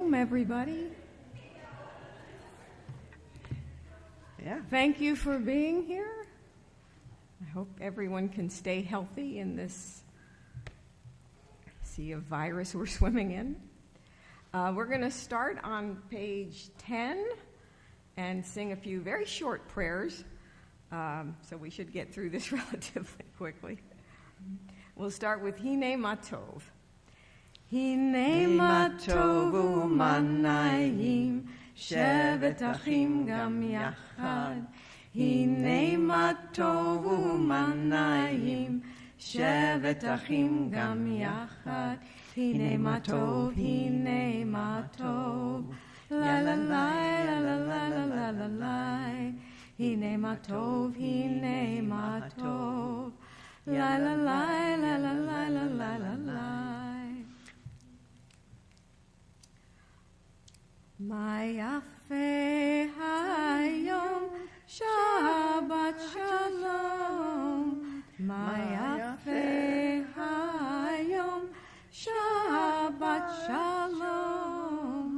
Welcome, everybody. Yeah. Thank you for being here. I hope everyone can stay healthy in this sea of virus we're swimming in. We're going to start on page 10 and sing a few very short prayers, so we should get through this relatively quickly. We'll start with Hine Matov. Hine Matov u'manayim shevet achim gam yachad. Hine Matov u'manayim shevet achim gam yachad. Hine Matov, Hine Matov, la la la la la la la la la. Hine Matov, Hine Matov, la la la la la la la la la la. Mayafe hayom Shabbat Shalom. Mayafe hayom Shabbat Shalom.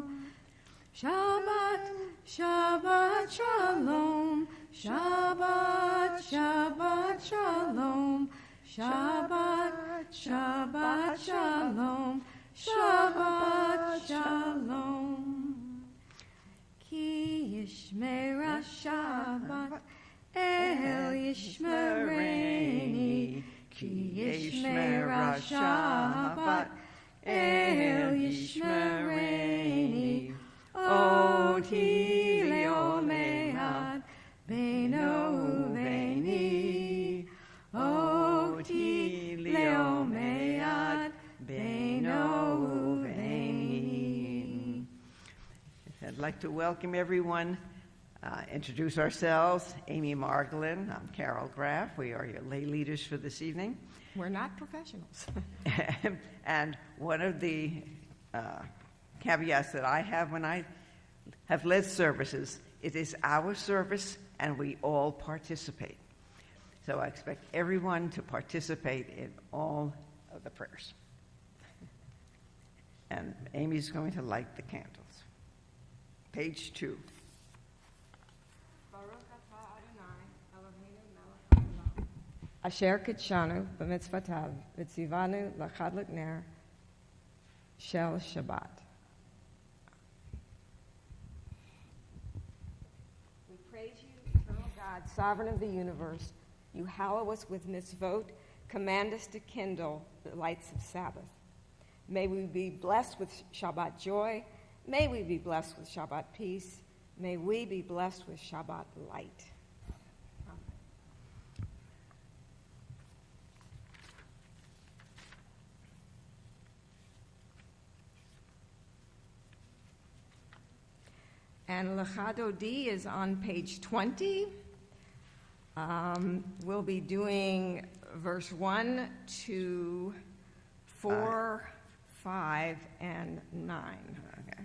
Shabbat, Shabbat Shalom. Shabbat, Shabbat Shalom. Shabbat, Shabbat Shalom. Shabbat Shalom. Ki yishmera Shabbat el yishmereni. Ki yishmera Shabbat el yishmereni. Oti leomead beino uveini. Oti leomead beino uveini. I'd like to welcome everyone, introduce ourselves. Amy Margolin, I'm Carol Graff. We are your lay leaders for this evening. We're not professionals. And one of the caveats that I have when I have led services, it is our service and we all participate. So I expect everyone to participate in all of the prayers. And Amy's going to light the candles. Page 2. Asher kitshanu b'mitzvotav v'tzivanu l'chad l'ner shel Shabbat. We praise you, eternal God, sovereign of the universe. You hallow us with mitzvot, command us to kindle the lights of Sabbath. May we be blessed with Shabbat joy. May we be blessed with Shabbat peace. May we be blessed with Shabbat light. And Lechado D is on page 20. We'll be doing verse 1 to 4, 5, and 9. Okay.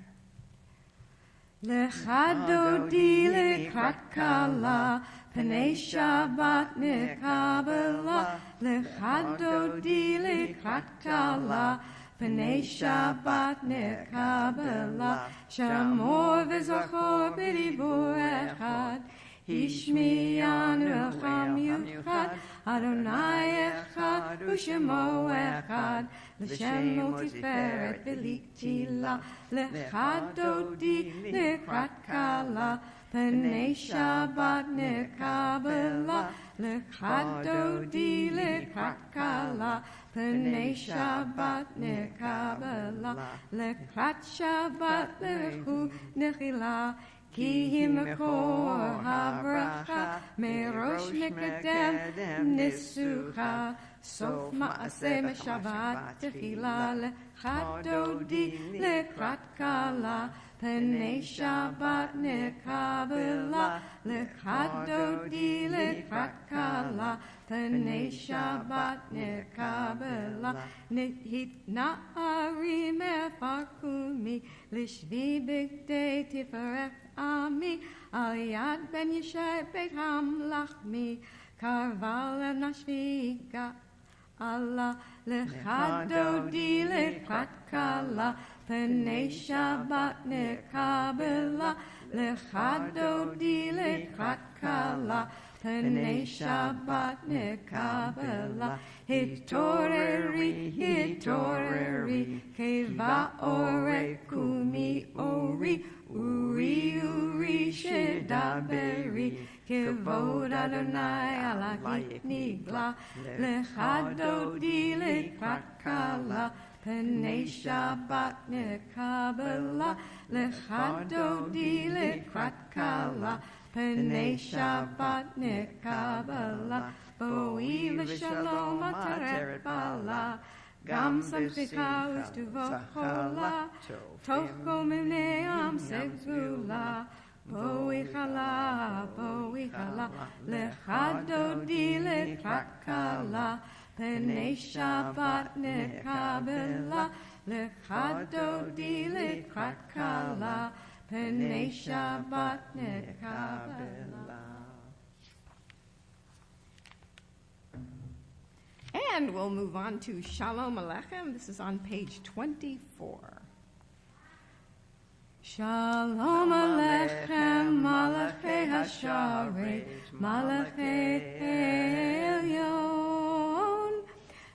Lechado D lekrat kala, Pnei Shabbat nekabela. Lechado D lekrat kala, Pnei Shabbat nekabela. Shamor v'zochor b'dibur echad. Hishmiyanu elcham yuchad. Adonai echad u'shemo echad. L'shemo tiferet v'liktila. Lechado di lekrat kala. Pnei Shabbat nekabela. Lechado di lekrat kala. Pnei Shabbat nekabela. Lekrat Shabbat lechu nechila. Ki hi mekor habracha. Merosh mekadem nisucha. Sof ma'aseh meshabat techila. Lechado di lekrat kala. Pnei Shabbat nekabela. Lechado di lekrat kala. Pnei Shabbat nekabela. Nihit na'arim efarkumi. Lishvi bigdei tiferet ami. Al yad ben yishai beit hamlachmi. Karval nashviga Allah. Lechado di lekrat kala. P'nei Shabbat nekabela, lechado di lekrat kala. P'nei Shabbat nekabela, hitoreri, hitoreri, keva ore kumi ori, uri uri shedaberi, kevod Adonai alakik nigla, lechado di lekrat kala. P'nei Shabbat nekabela, lechado di lekrat kala. P'nei Shabbat nekabela, boi v'shalom ateret bala, gam samchika u'stuvochola, tocho mivnei am segula, boi chala, lechado di lekrat kala. P'nei Shabbat nekabela, lechado di lekrat kala. P'nei Shabbat nekabela. And we'll move on to Shalom Aleichem. This is on page 24. Shalom Aleichem, Malachei Hasharet, Malachei Elyon.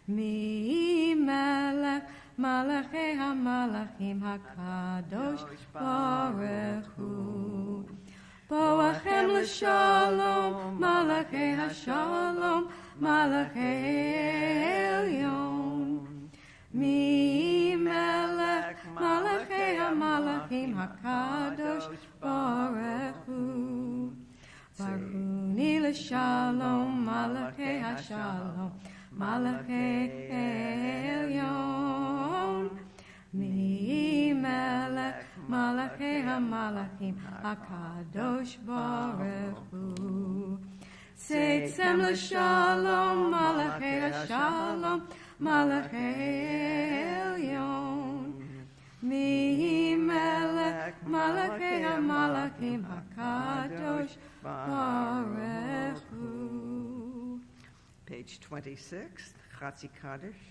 Mi Melech, Malachei HaMalachim HaKadosh Baruch Hu. Boachem l'shalom, Malachei HaShalom, Malachei Elyon. Mi Melech, Malachei HaMalachim HaKadosh Baruch Hu. Baruchuni l'shalom, Malachei HaShalom, Malachei Elyon. Mi Melech, Malachei HaMalachim HaKadosh Baruch Hu. Seitzem l'shalom, Malachei HaShalom, Malachei Elyon. Mi Melech, Malachei HaMalachim HaKadosh Baruch Hu. Page 26, Chatzi Kaddish.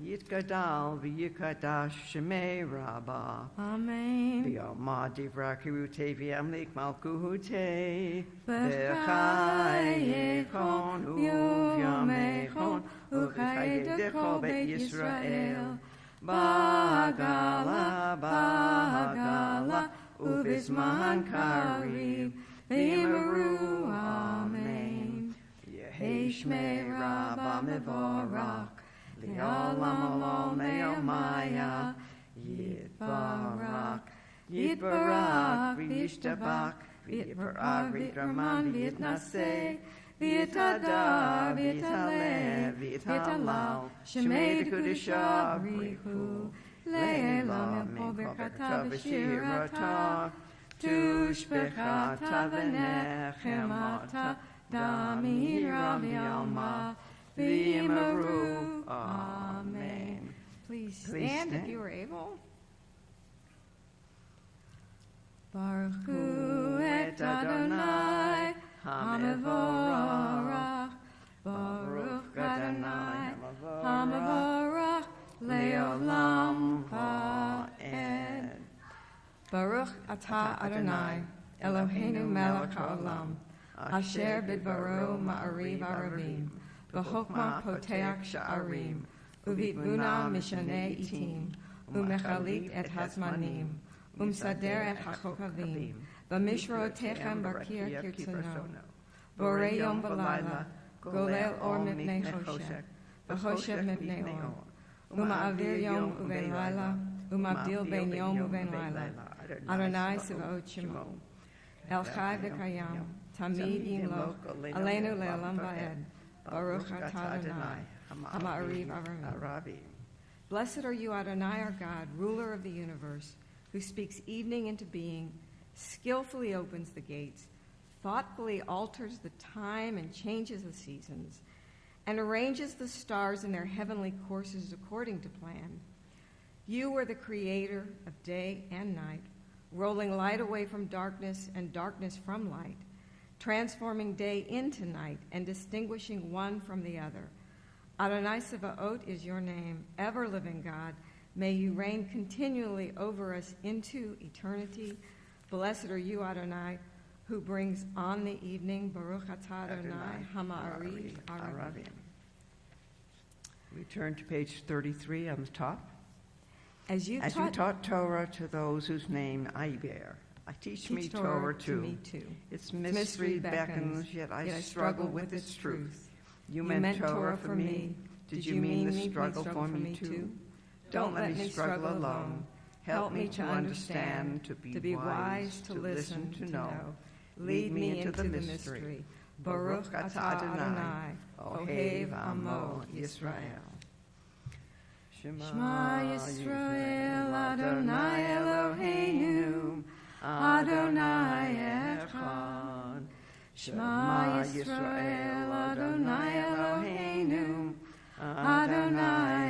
Yitgadal v'yikadash shemei Rabbah. Amen. V'yomad divra kirutei v'yamlik malkuhutei. V'chayechon u'vyamechon u'chayedecho beit Yisrael. Ba'agala, ba'agala, u'bizman kariv, v'yimeru, amen. Yehi shmei Rabbah mevorach, Le'olam olam me'omaya, Yitbarak, Yitbarak, v'yishtabak, v'yitbarak, v'yitraman, v'yitnaseh, v'yitadar, v'yitalev, v'yitalal, Shemei v'kudusha brichu, Le'elam yampo berkata v'shirata, tushbechata v'nechemata, damira v'yalma, v'yimaru. Amen. Please stand if you are able. Baruch Hu et Adonai HaMevorach, Baruch Adonai HaMevorach Le'olam Va'ed. Baruch Atah Adonai Eloheinu melech haolam, asher bidbaro ma'ariv aravim, v'chokma poteach sha'arim, uvitbuna mishanei itim, umechalik et hazmanim, umsader et hachokavim, v'mishrotechem bakir kirtzono, borei yom v'layla, golel or mipnei choshech, v'choshev mipnei or, uma'avir yom uvein layla, umabdil bein yom uvein layla, Adonai Sevaot Shemo, El Chai v'Kayam, Tamid Yimloch, Aleinu Le'olam Va'ed, Baruch Atah Adonai, Ha'ma'ariv Aravim. Blessed are you, Adonai, our God, ruler of the universe, who speaks evening into being, skillfully opens the gates, thoughtfully alters the time and changes the seasons, and arranges the stars in their heavenly courses according to plan. You are the creator of day and night, rolling light away from darkness and darkness from light, transforming day into night and distinguishing one from the other. Adonai Sevaot is your name, ever-living God, May you reign continually over us into eternity. Blessed are you, Adonai, who brings on the evening. Baruch atah Adonai, Hama'ari Aravim. We turn to page 33 on the top. As you As you taught Torah to those whose name I bear, I teach me Torah too. Me too. Its mystery beckons, yet I struggle with its truth. You meant Torah for me. Did you mean the struggle for me too? Don't let me struggle alone. Help me to understand, to be wise, to listen, to know. Lead me into the mystery. Baruch atah Adonai, Ohev Amo Yisrael. Shema Yisrael, Adonai Eloheinu, Adonai Echad. Shema Yisrael, Adonai Eloheinu, Adonai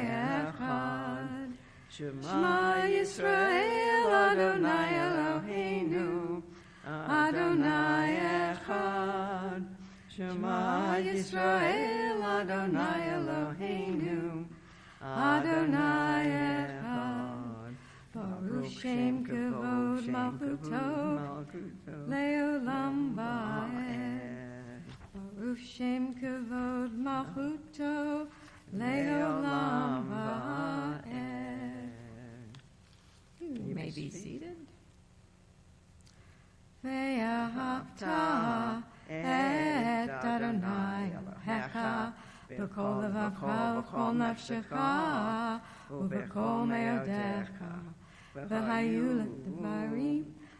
Echad. Shema Yisrael, Adonai Eloheinu, Adonai Echad. Shema Yisrael, Adonai Eloheinu, Adonai Echad. Baruch Shem Kavod Malchuto Leolam Va'ed. Baruch Shem Kavod Malchuto Leolam Va'ed. You may be seated. Ve'ahavta et Adonai Elohecha b'kol levavcha v'kol nafshecha u'b'kol me'odecha v'hayu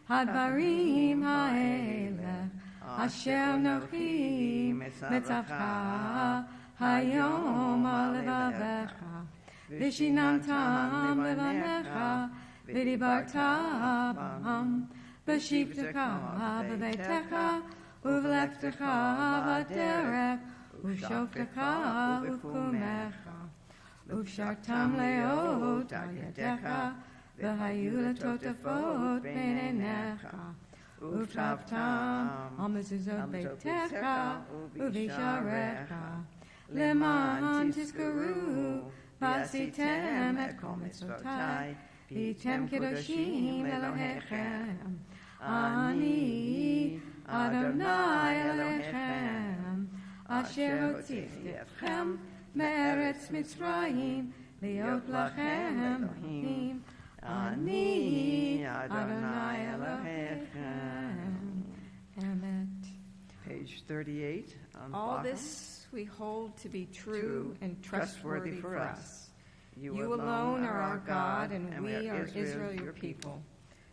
hadvarim ha'elech asher nochi mitzavcha hayom al levavecha v'shinantam levanecha v'dibarta b'ham v'shivtecha b'beitecha uv'leftecha b'derech ושופטך ופקומך, ופשרתם לאות על ידיך, והיו לטוטפות בין עיניך, וכתבתם על מזוזות ביתך ובשעריך, למען תזכרו, ועשיתם את כל מצוותיי, והייתם קדושים לאלוהיכם. אני אדוני אלוהיכם, אשר הוצאתי אתכם מארץ מצרים, להיות לכם אלוהים. אני אדוני אלוהיכם. Amen. Page 38 on the All bottom. this we hold to be true and trustworthy for us. You alone are our God, and we are Israel, your people.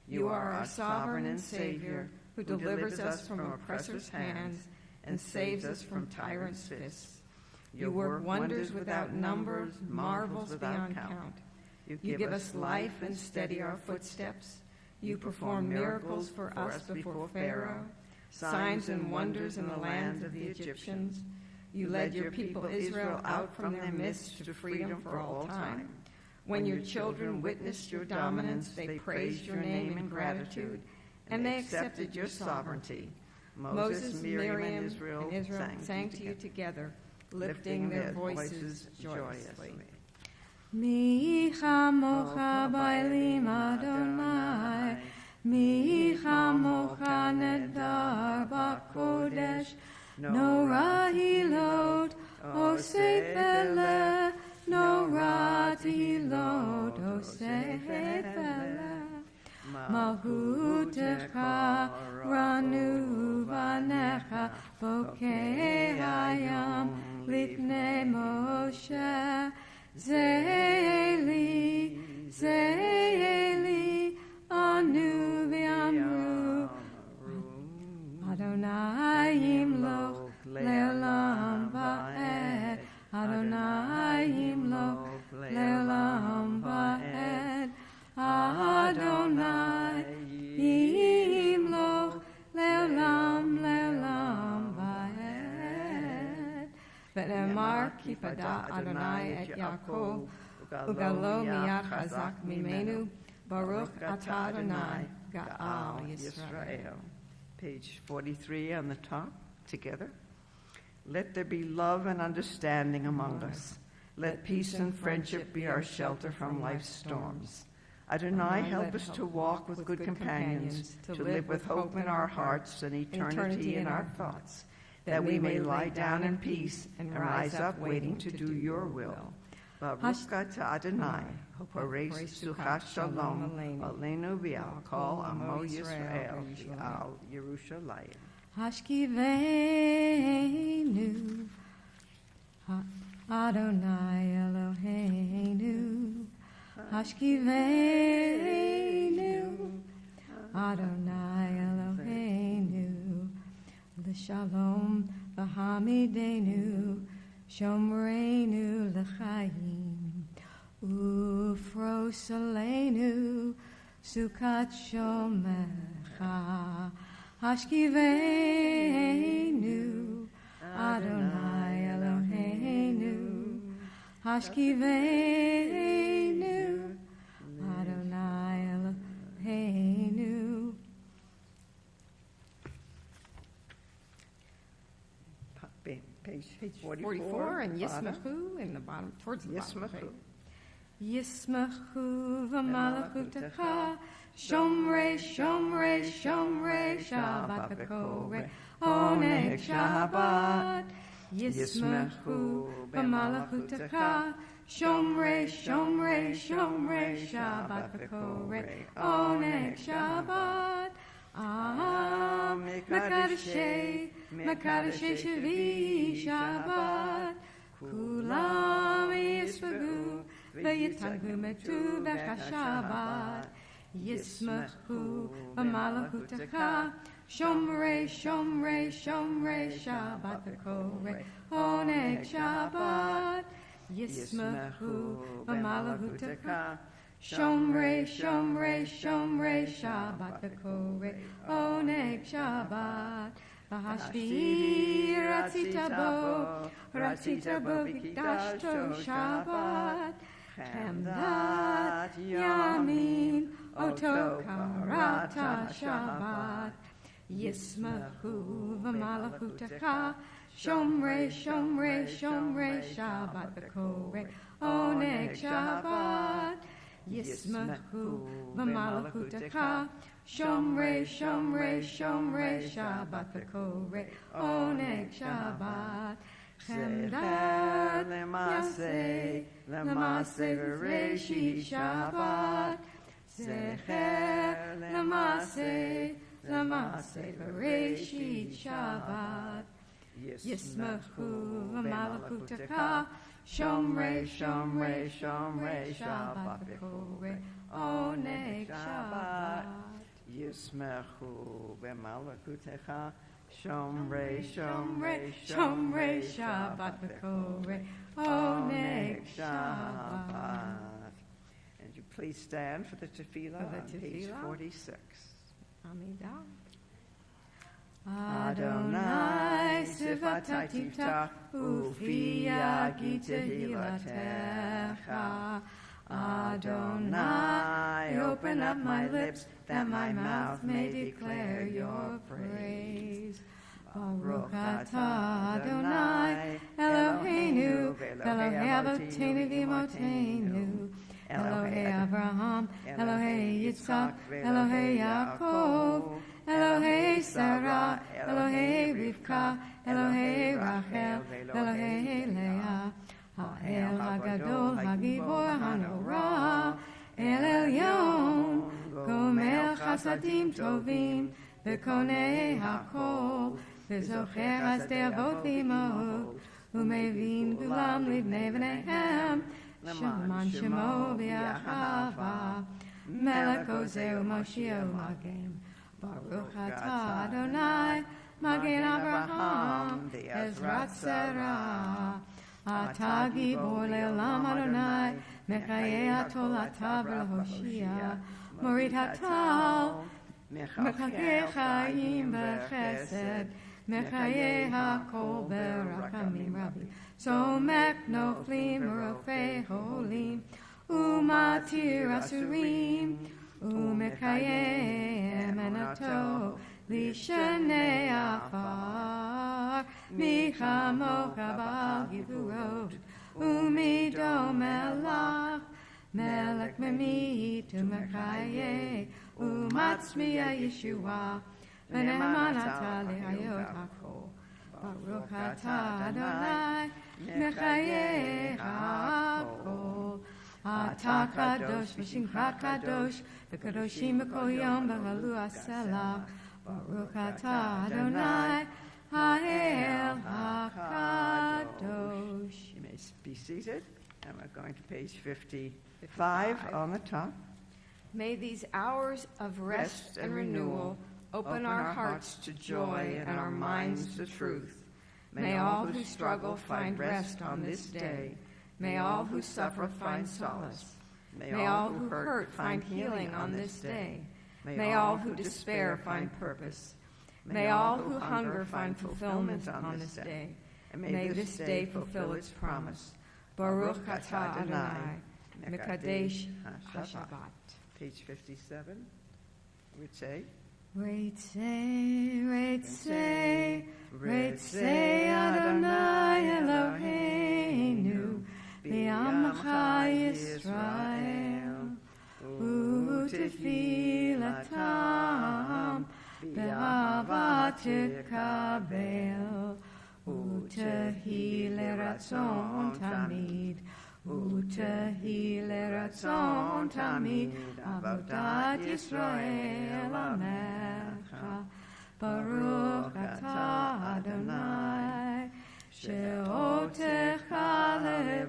You are our sovereign and Savior, who delivers us from oppressors' hands and saves us from tyrants' fists. You work wonders without numbers, marvels beyond count. You give us life and steady our footsteps. You perform miracles for us before Pharaoh, signs and wonders in the lands of the Egyptians. You led your people Israel out from their midst to freedom for all time. When your children witnessed your dominance, they praised your name in gratitude, and they accepted your sovereignty. Moses, Miriam, and Israel sang to you together, lifting their voices joyously. Mi chamocha ba'elim Adonai, mi chamocha nedar b'kodesh, nora hilot, oseh feleh, nora hilot, oseh feleh. Malchutecha ranu vanecha bokeh hayam lifnei Moshe. Ze'eli, Ze'eli, anu v'amru. Adonai yimloch le'olam va'ed. Adonai yimloch le'olam va'ed. Adonai yimloch le'olam le'olam va'ed. Ve'emar ki pada Adonai et Yaakov, ugalo miyad chazak mimenu, Baruch atah Adonai ga'al Yisrael. Page 43 on the top, together. Let there be love and understanding among us. Let peace and friendship be our shelter from life's storms. Adonai, help us to walk with good companions, to live with hope in our hearts and eternity in our thoughts, that we may lie down in peace and rise up waiting to do your will. Baruch atah Adonai, Horeis Suchat Shalom, Aleinu V'al Kol Amo Yisrael, Al Yerushalayim. Hashkiveinu, Adonai Eloheinu. Hashkiveinu, Adonai Eloheinu. L'shalom v'hamidenu, Shomreinu l'chaim. Ufros aleinu, Sukat shomecha. Hashkiveinu, Adonai Eloheinu. Hashkiveinu, Adonai Eloheinu. Page 44 and bottom. Yismachu in the bottom, towards the bottom. Yismachu. Yismachu v'malachutecha, Shomrei, Shomrei, Shomrei, Shabbat v'korei, Oneg Shabbat. Yismachu v'malachutecha, Shomrei, Shomrei, Shomrei, Shabbat v'korei, Oneg Shabbat. Mekadeshei, Mekadeshei Shavi Shabbat, Kulam yisfagu, v'yitagu metu v'chashabat. Yismachu v'malachutecha, Shomrei, Shomrei, Shomrei, Shabbat v'korei, Oneg Shabbat. Yismachu v'malachutecha, Shomrei, Shomrei, Shomrei, Shabbat v'korei, Oneg Shabbat. V'hashvi'i ratzita bo v'kidashto Shabbat. Chemdat yamin oto karata Shabbat. Yismachu v'malachutecha, Shomrei, Shomrei, Shomrei, Shabbat v'korei, Oneg Shabbat. Yismachu v'malachutecha, Shomrei, Shomrei, Shomrei, Shabbat v'korei, Oneg Shabbat. Chemdat Lemase v'reishit Shabbat. Zecher Lemase v'reishit Shabbat. Yismachu v'malachutecha, Shomrei, Shomrei, Shomrei, Shabbat v'korei, Oneg Shabbat. Yismachu v'malachutecha, Shomrei, Shomrei, Shomrei, Shabbat v'korei, Oneg Shabbat. And you please stand for the tefillah For the on page tefillah. 46. Amidah. Adonai sifatai tiftach ufi yagi tehilatecha. Adonai, open up my lips that my mouth may declare your praise. Baruch atah Adonai Eloheinu, Elohei Avotenu v'Imotenu, Elohei Abraham, Elohei Yitzchak, Elohei Yaakov, Elohei Sarah, Elohei Rivka, Elohei Rachel, Elohei Leah, Ha'el Hagadol, Hagibor Hanorah, El Elyon, Gomel Chasadim Tovim, V'konei HaKol, V'zocher Hasdei Avot V'imot, U'mevin Gulam Livnei V'neihem, Shaman Shemo V'yachava, Melech Ozeh U'Moshiach U'Magem, Baruch atah Adonai, Magen Abraham, Ezrat Sarah. Atah Gibor Le'olam Adonai, Mechayeh HaTolata V'Hoshia, Morid HaTal, Mechayeh Chaim V'Chesed, Mechayeh HaKol V'Rachamim Rabbi, Somech Noflim Rofei Holim, Umatir Asurim, Umekayeh Emenato, Lishanei Afar, Michamocha Ba'al Givurot, Umido melach, melech memitu mechaye, umatzmiya Yeshua, v'ne'emanata le'ayotako. Baruch atah Adonai, mechaye hakol. Atah kadosh v'shimcha kadosh, v'kadoshim b'kol yom v'halu aselach. Baruch atah Adonai, ha'el hakadosh. You may be seated, and we're going to page 55 on the top. May these hours of rest and renewal open our hearts to joy and our minds to truth. May all who struggle find rest on this day. May all who suffer find solace. May all who hurt find healing on this day. May all who despair find purpose. May all who hunger find fulfillment on this day. And may this day fulfill its promise. Baruch atah Adonai, Mekadesh HaShabbat. Page 57, we'd say. Reitzei, Reitzei, Reitzei Adonai Eloheinu, B'amcha Yisrael, U'tefilatam, B'ahava tikabel, U'tehi leratzon tamid, U'tehi leratzon tamid, Avodat Yisrael Amecha, Baruch atah Adonai, She'otecha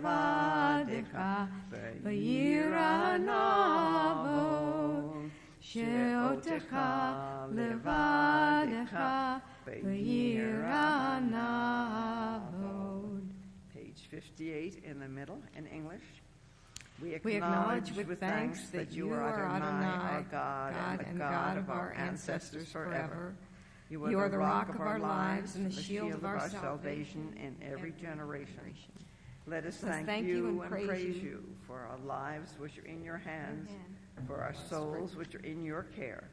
levadecha, V'yira navo, She'otecha levadecha, V'yira navo. Page 58 in the middle, in English. We acknowledge with thanks that you are Adonai, our God, and the God of our ancestors forever. You are the rock of our lives and the shield of our salvation in every generation. Let us thank you and praise you for our lives which are in your hands, for our souls which are in your care,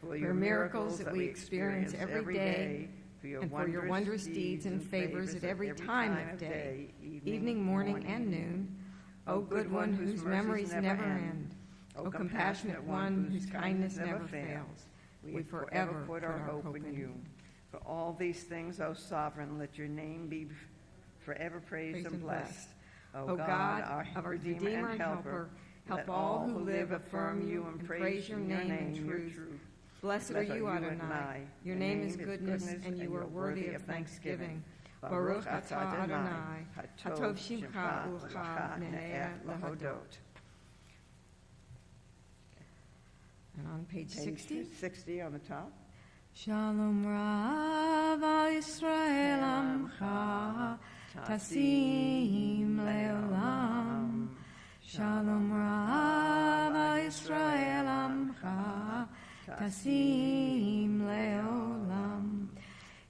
for your miracles that we experience every day, and for your wondrous deeds and favors at every time of day, evening, morning, and noon. O good one whose memories never end, O compassionate one whose kindness never fails, we forever put our hope in you. For all these things, O sovereign, let your name be forever praised and blessed. O God, our Redeemer and Helper, help all who live affirm you and praise your name in truth. Blessed are you, Adonai. Your name is goodness, and you are worthy of thanksgiving. Baruch atah Adonai, hatov shimcha ucha ne'eh lahodot. And on page 60. 60 on the top. Shalom Rav al Yisrael Amcha, Tasim Leolam. Shalom Rav al Yisrael Amcha, Tasim Leolam.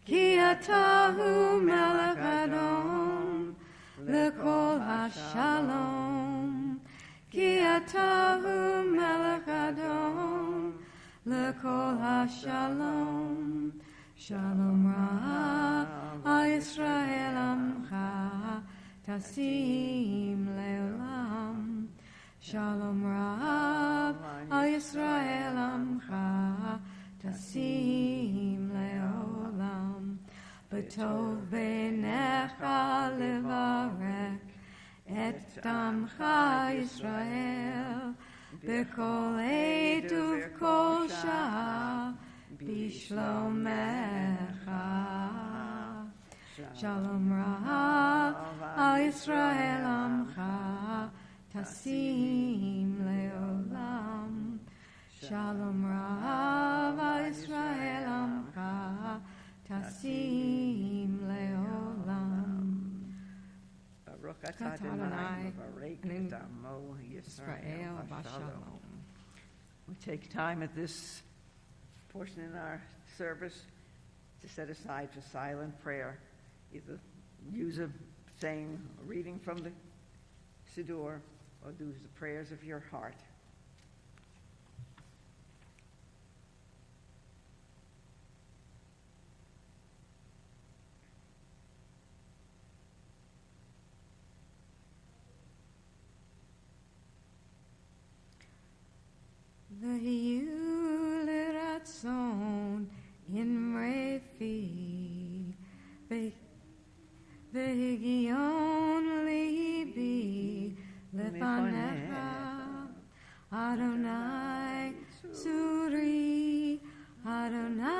Ki atahu melech Adon, lekol hashalom. Ki atahu melech Adon, lekol hashalom. Shalom Rav al Yisrael Amcha, tasim leolam. Shalom Rav al Yisrael Amcha, tasim leolam. B'tov beinecha levarech et damcha Yisrael, b'kol eit uv'kol shah, b'shlomecha. Shalom Rav al Yisrael Amcha, tasim leolam. Shalom Rav al Yisrael Amcha, tasim leolam. Baruch atah Adonai, Baruch Damo Yisrael Shalom. We take time at this portion in our service to set aside for silent prayer, either use a saying, reading from the Siddur, or do the prayers of your heart. the juleraton in refi, the higion libi lefanecha, Adonai suri, Adonai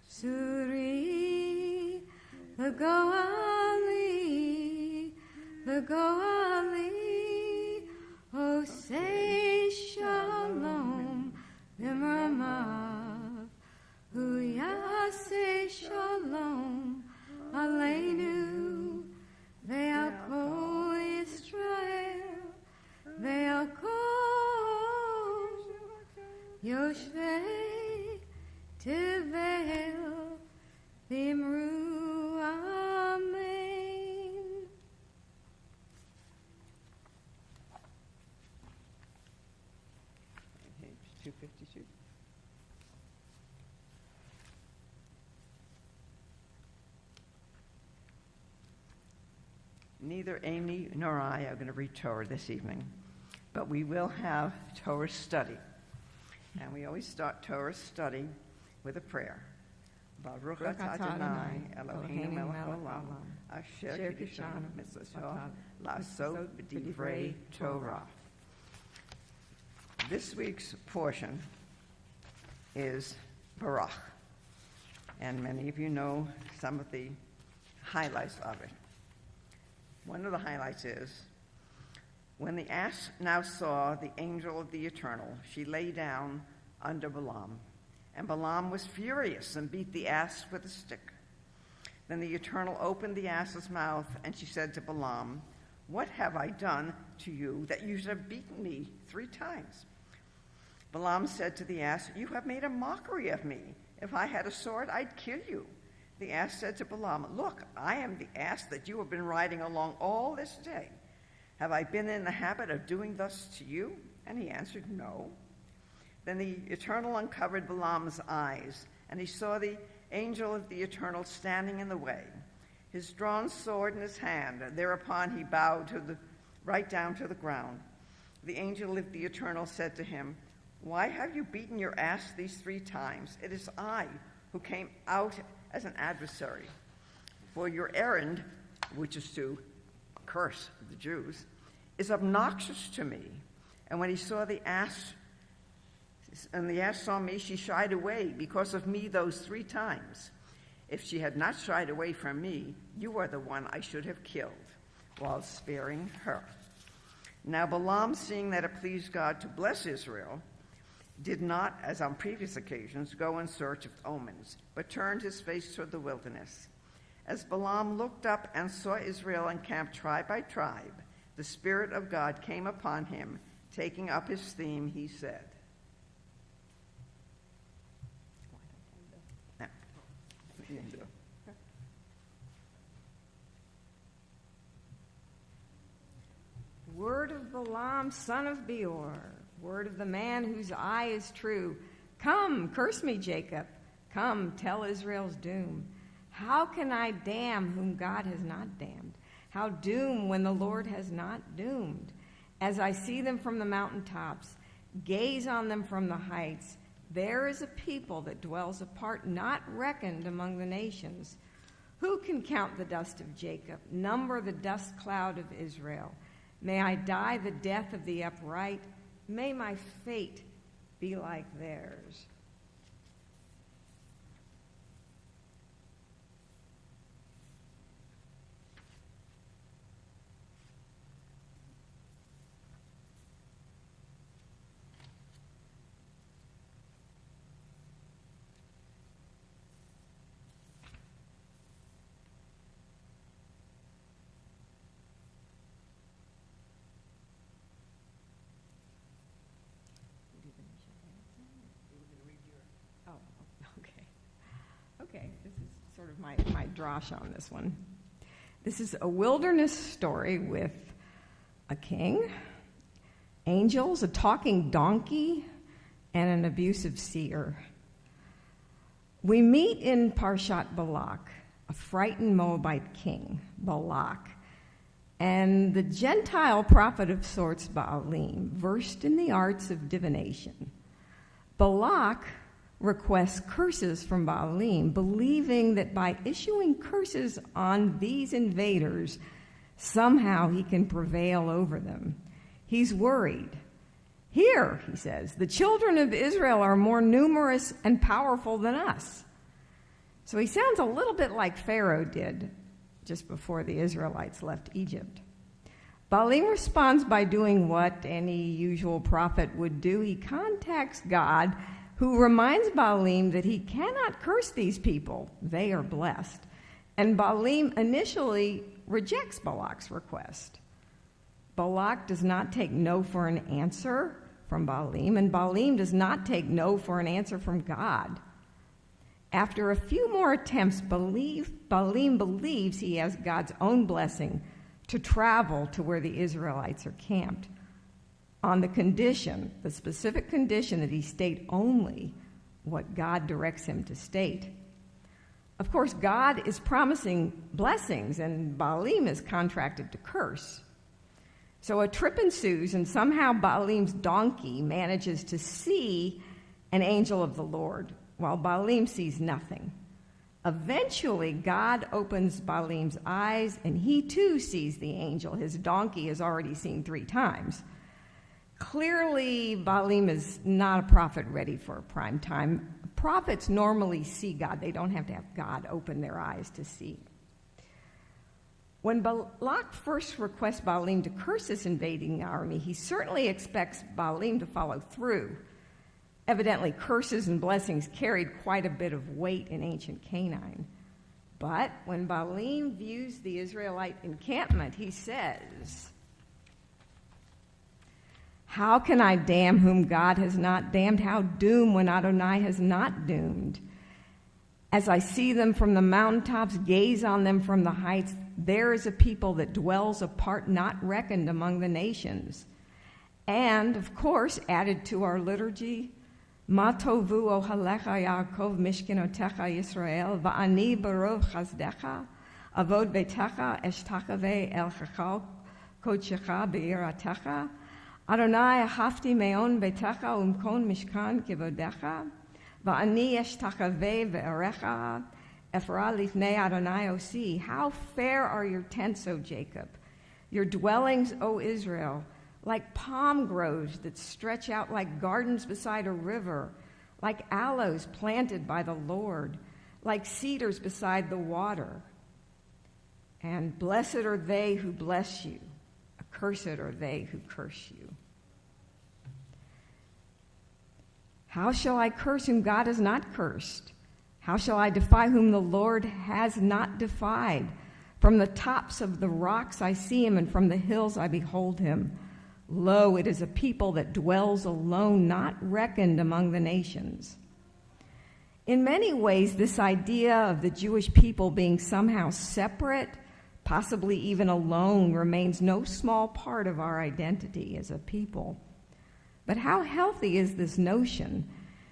suri, the goali, oh say shalom, b'mamav, hu yaseh shalom, aleinu, ve'al kol Yisrael, ve'al kol yoshvei tevel, v'imru amen. Page 252. Neither Amy nor I are going to read Torah this evening, but we will have Torah study. And we always start Torah study with a prayer. Baruch atah Adonai Eloheinu melech haolam, asher kiddushanu mitzvotav la'asot b'divrei Torah. This week's portion is Baruch, and many of you know some of the highlights of it. One of the highlights is, when the ass now saw the angel of the Eternal, she lay down under Balaam. And Balaam was furious and beat the ass with a stick. Then the Eternal opened the ass's mouth, and she said to Balaam, "What have I done to you that you should have beaten me 3 times? Balaam said to the ass, "You have made a mockery of me. If I had a sword, I'd kill you." The ass said to Balaam, "Look, I am the ass that you have been riding along all this day. Have I been in the habit of doing thus to you?" And he answered, "No." Then the Eternal uncovered Balaam's eyes, and he saw the angel of the Eternal standing in the way, his drawn sword in his hand. Thereupon he bowed right down to the ground. The angel of the Eternal said to him, "Why have you beaten your ass these 3 times? It is I who came out as an adversary. For your errand, which is to curse the Jews, is obnoxious to me." And when he saw the ass, and the ass saw me, she shied away because of me those 3 times. If she had not shied away from me, you are the one I should have killed, while sparing her. Now Balaam, seeing that it pleased God to bless Israel, did not, as on previous occasions, go in search of omens, but turned his face toward the wilderness. As Balaam looked up and saw Israel encamped tribe by tribe, the Spirit of God came upon him. Taking up his theme, he said, Word of Balaam, son of Beor, word of the man whose eye is true. Come, curse me, Jacob. Come, tell Israel's doom. How can I damn whom God has not damned? How doom when the Lord has not doomed? As I see them from the mountaintops, gaze on them from the heights, there is a people that dwells apart, not reckoned among the nations. Who can count the dust of Jacob, number the dust cloud of Israel? May I die the death of the upright. May my fate be like theirs. Okay, this is sort of my drosh on this one. This is a wilderness story with a king, angels, a talking donkey, and an abusive seer. We meet in Parshat Balak, a frightened Moabite king, Balak, and the Gentile prophet of sorts, Baalim, versed in the arts of divination. Balak requests curses from Baalim, believing that by issuing curses on these invaders, somehow he can prevail over them. He's worried. Here, he says, the children of Israel are more numerous and powerful than us. So he sounds a little bit like Pharaoh did just before the Israelites left Egypt. Baalim responds by doing what any usual prophet would do. He contacts God, who reminds Baalim that he cannot curse these people. They are blessed. And Baalim initially rejects Balak's request. Balak does not take no for an answer from Baalim, and Baalim does not take no for an answer from God. After a few more attempts, Baalim believes he has God's own blessing to travel to where the Israelites are camped, on the specific condition that he state only what God directs him to state. Of course, God is promising blessings, and Baalim is contracted to curse. So a trip ensues, and somehow Baalim's donkey manages to see an angel of the Lord, while Baalim sees nothing. Eventually, God opens Baalim's eyes, and he too sees the angel his donkey has already seen 3 times. Clearly, Baalim is not a prophet ready for a prime time. Prophets normally see God. They don't have to have God open their eyes to see. When Balak first requests Baalim to curse this invading army, he certainly expects Baalim to follow through. Evidently, curses and blessings carried quite a bit of weight in ancient Canaan. But when Baalim views the Israelite encampment, he says, "How can I damn whom God has not damned? How doom when Adonai has not doomed? As I see them from the mountaintops, gaze on them from the heights, there is a people that dwells apart, not reckoned among the nations." And, of course, added to our liturgy, "Ma tovu ohalecha Yaakov mishkenotecha Yisrael, va'ani barov chazdecha, avod betecha eshtachave el chachal kodshecha be'iratecha, Adonai ahafti meon betecha umkon mishkan kivodecha, va'ani eshtachave ve'erecha, Ephra lifnei Adonai osi." How fair are your tents, O Jacob, your dwellings, O Israel, like palm groves that stretch out like gardens beside a river, like aloes planted by the Lord, like cedars beside the water. And blessed are they who bless you, accursed are they who curse you. How shall I curse whom God has not cursed? How shall I defy whom the Lord has not defied? From the tops of the rocks I see him, and from the hills I behold him. Lo, it is a people that dwells alone, not reckoned among the nations. In many ways, this idea of the Jewish people being somehow separate, possibly even alone, remains no small part of our identity as a people. But how healthy is this notion,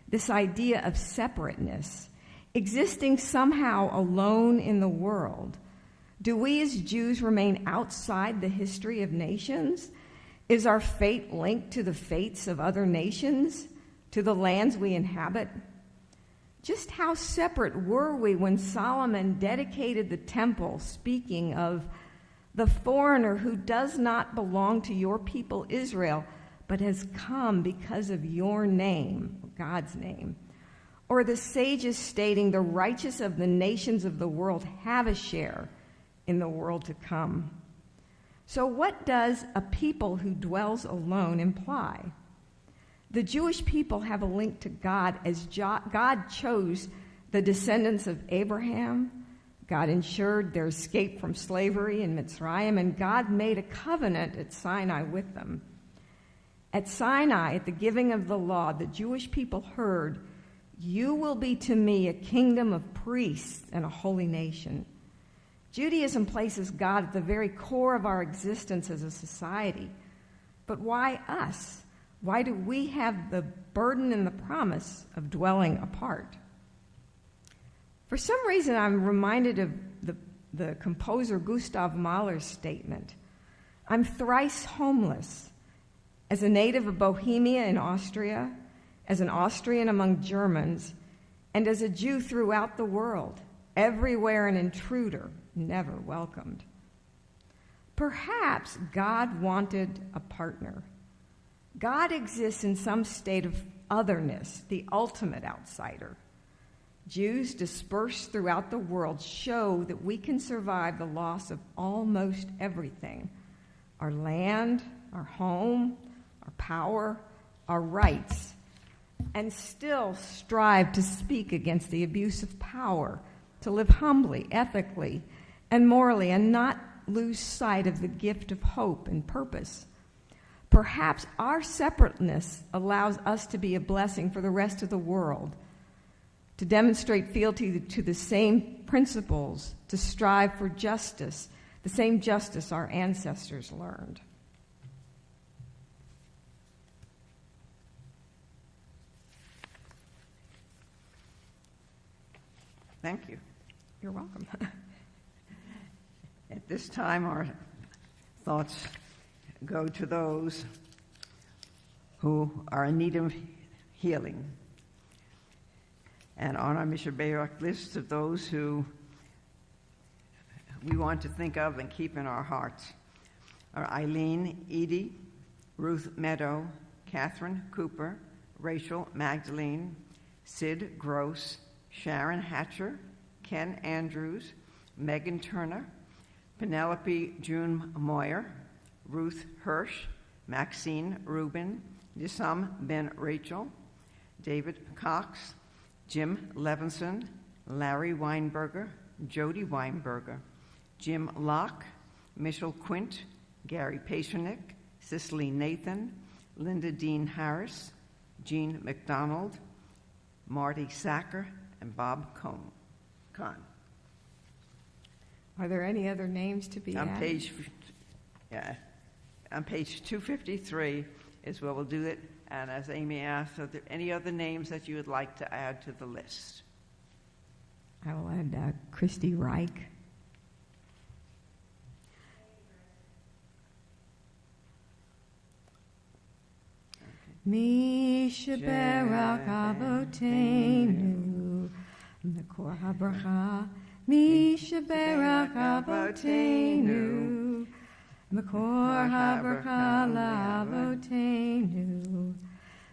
this idea of separateness, existing somehow alone in the world? Do we as Jews remain outside the history of nations? Is our fate linked to the fates of other nations, to the lands we inhabit? Just how separate were we when Solomon dedicated the temple, speaking of the foreigner who does not belong to your people Israel, but has come because of your name, God's name? Or the sages stating the righteous of the nations of the world have a share in the world to come. So what does a people who dwells alone imply? The Jewish people have a link to God as God chose the descendants of Abraham. God ensured their escape from slavery in Mitzrayim, and God made a covenant at Sinai with them. At Sinai, at the giving of the law, the Jewish people heard, "You will be to me a kingdom of priests and a holy nation." Judaism places God at the very core of our existence as a society. But why us? Why do we have the burden and the promise of dwelling apart? For some reason, I'm reminded of the composer Gustav Mahler's statement, I'm thrice homeless. As a native of Bohemia in Austria, as an Austrian among Germans, and as a Jew throughout the world, everywhere an intruder, never welcomed. Perhaps God wanted a partner. God exists in some state of otherness, the ultimate outsider. Jews dispersed throughout the world show that we can survive the loss of almost everything: our land, our home, our power, our rights, and still strive to speak against the abuse of power, to live humbly, ethically, and morally, and not lose sight of the gift of hope and purpose. Perhaps our separateness allows us to be a blessing for the rest of the world, to demonstrate fealty to the same principles, to strive for justice, the same justice our ancestors learned. Thank you. You're welcome. At this time, our thoughts go to those who are in need of healing. And on our Mishabeach list of those who we want to think of and keep in our hearts are Eileen Edie, Ruth Meadow, Catherine Cooper, Rachel Magdalene, Sid Gross, Sharon Hatcher, Ken Andrews, Megan Turner, Penelope June Moyer, Ruth Hirsch, Maxine Rubin, Nissam Ben Rachel, David Cox, Jim Levinson, Larry Weinberger, Jody Weinberger, Jim Locke, Michelle Quint, Gary Pasternick, Cicely Nathan, Linda Dean Harris, Jean McDonald, Marty Sacker, and Bob Kahn. Are there any other names to be On added? page 253 is where we'll do it. And as Amy asked, are there any other names that you would like to add to the list? I will add Christy Reich. Misha Barak Avotenu, Mekor HaBracha. Misha Barak Avotenu, Mekor HaBracha Lavotenu.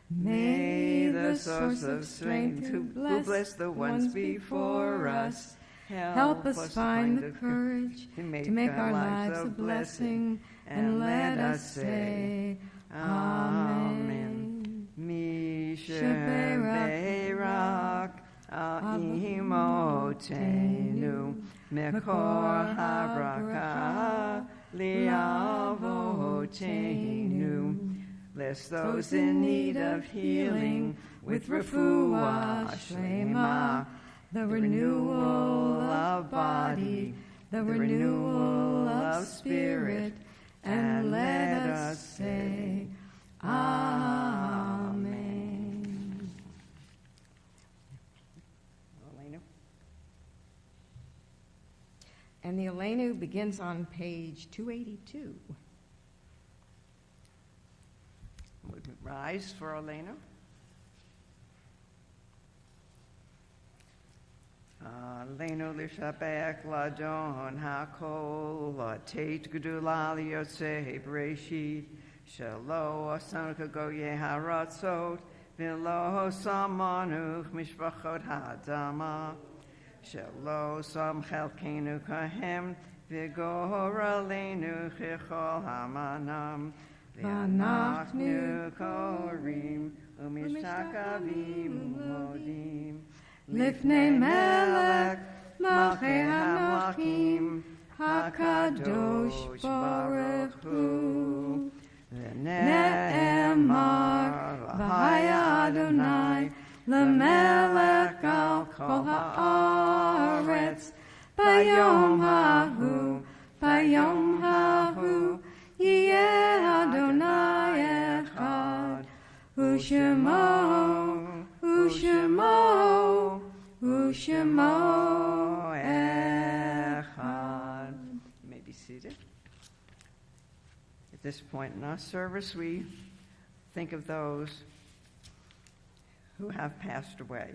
May the source of strength who bless the ones before us help us find the courage to make our lives a blessing, and let us say, Amen. Misha Barak Imotenu, Mekor HaBracha Liavotenu. Bless those in need of healing with refuah shlema, the renewal of body, the renewal of spirit, and let us say, Amen. Elena? And the Elenu begins on page 282. Would we rise for Elena? Elena l'shabech ladon hakol tate gedula liyotzei breshit shelo asan kagoye haratzot v'lo samanuch mishpachot hadama shelo sam chelkenu kahem v'gor aleinu chechol hamanam v'anachnu korim u'mishtakavim u'modim Lifnei Melech Malchei HaMelachim HaKadosh Baruch Hu V'ne'emar V'haya Adonai L'melech al kol ha'aretz Bayom hahu Yeh Adonai echad U'shemo Echad. You may be seated. this point in our service, we think of those who have passed away.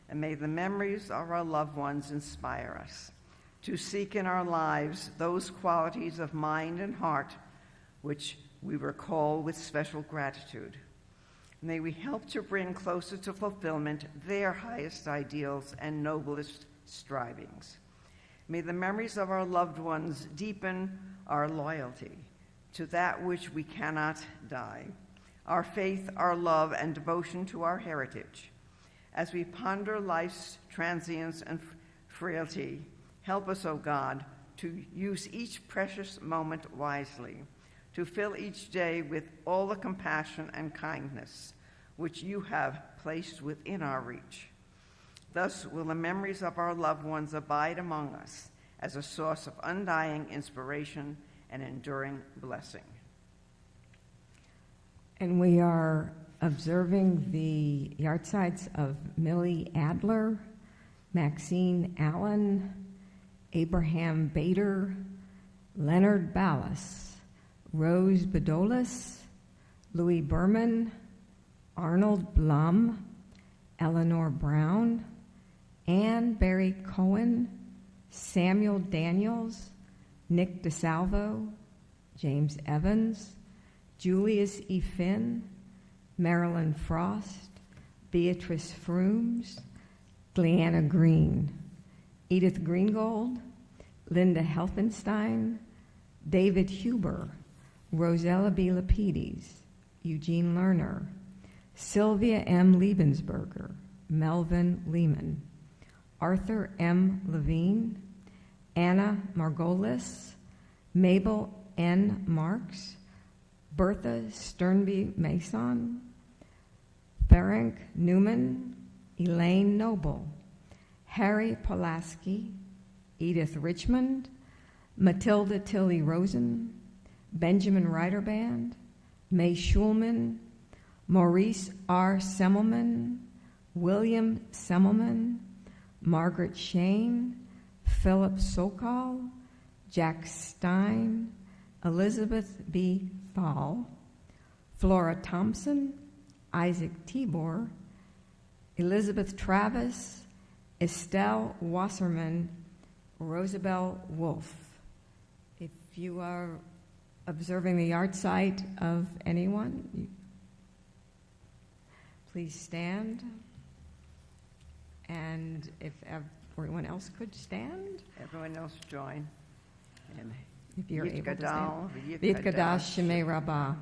And may the memories of our loved ones inspire us to seek in our lives those qualities of mind and heart which we recall with special gratitude. May we help to bring closer to fulfillment their highest ideals and noblest strivings. May the memories of our loved ones deepen our loyalty to that which we cannot die, our faith, our love, and devotion to our heritage. As we ponder life's transience and frailty, help us, O God, to use each precious moment wisely, to fill each day with all the compassion and kindness which you have placed within our reach. Thus will the memories of our loved ones abide among us as a source of undying inspiration and enduring blessing. And we are observing the yahrzeits of Millie Adler, Maxine Allen, Abraham Bader, Leonard Ballas, Rose Bedolis, Louis Berman, Arnold Blum, Eleanor Brown, Anne Barry Cohen, Samuel Daniels, Nick DeSalvo, James Evans, Julius E. Finn, Marilyn Frost, Beatrice Frooms, Gleanna Green, Edith Greengold, Linda Helfenstein, David Huber, Rosella B. Lapides, Eugene Lerner, Sylvia M. Liebensberger, Melvin Lehman, Arthur M. Levine, Anna Margolis, Mabel N. Marks, Bertha Sternby Mason, Ferenc Newman, Elaine Noble, Harry Pulaski, Edith Richmond, Matilda Tilly Rosen, Benjamin Reiterband, May Schulman, Maurice R. Semmelman, William Semmelman, Margaret Shane, Philip Sokol, Jack Stein, Elizabeth B. Thal, Flora Thompson, Isaac Tibor, Elizabeth Travis, Estelle Wasserman, Rosabelle Wolf. If you are observing the yahrzeit of anyone, please stand. And if everyone else could stand. Everyone else join. And If you're able to Yitgadal, stand. V'yitgadash Shemei Rabbah.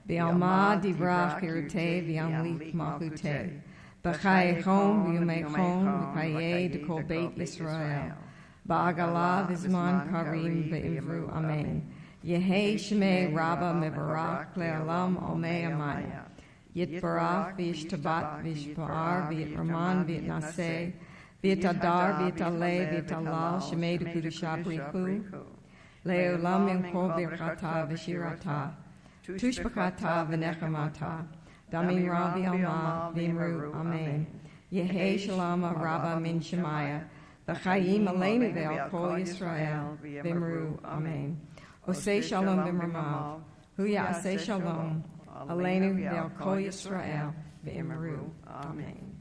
V'yalma divrach pirutei v'yamlik malchutei. B'chai chom v'yumei chom v'chayei d'kol beit Yisrael. Ba'agala v'zman karim v'ivru amen. Yehei Shemei Rabbah mevarach le'olam omei amaya. Yitbarach v'yishtabat v'yishpa'ar v'yitraman v'yitnaseh. V'yitadar v'yitaleh v'yitalal Shemei d'kudusha brichu. Le'olam yimkol birchata v'shirata, tushbachata v'nechamata, damin ra v'alma v'imru, amen. Yehei shalom rabba min shemaya, v'chayim aleinu ve'al kol Yisrael, v'imru, amen. Osei shalom b'mramav, hu ya'aseh shalom, aleinu ve'al kol Yisrael, v'imru, amen.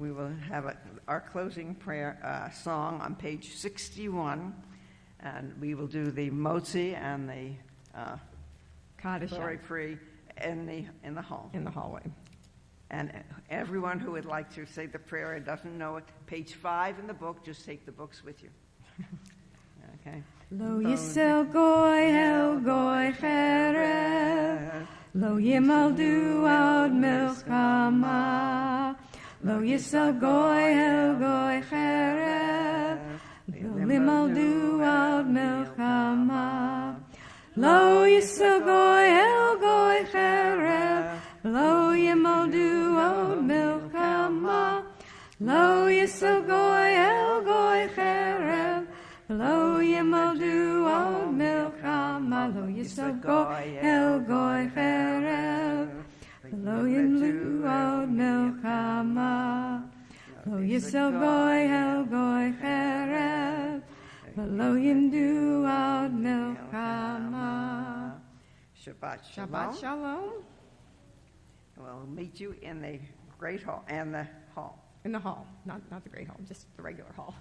we will have our closing prayer song on page 61. And we will do the motzi and the glory free in the hall. In the hallway. And everyone who would like to say the prayer and doesn't know it, page 5 in the book, just take the books with you. Okay. Lo yisel goy el goy cherev, lo yimaldu ad milchama. Lo yisel goy el goy cherev, lo yimaldu ad milchama. Lo yisel goy el goy cherev, lo yimaldu ad milchama. Lo yisel goy el goy cherev, lo yimaldu ad milchama. Lo yisel goy el goy cherev, lo yimaldu ad milchama. Lo yisel goy el goy cherev, lo yimaldu ad milchama. Shabbat shalom. Shabbat shalom. We'll meet you in the great hall, and the hall. In the hall, not the great hall, just the regular hall.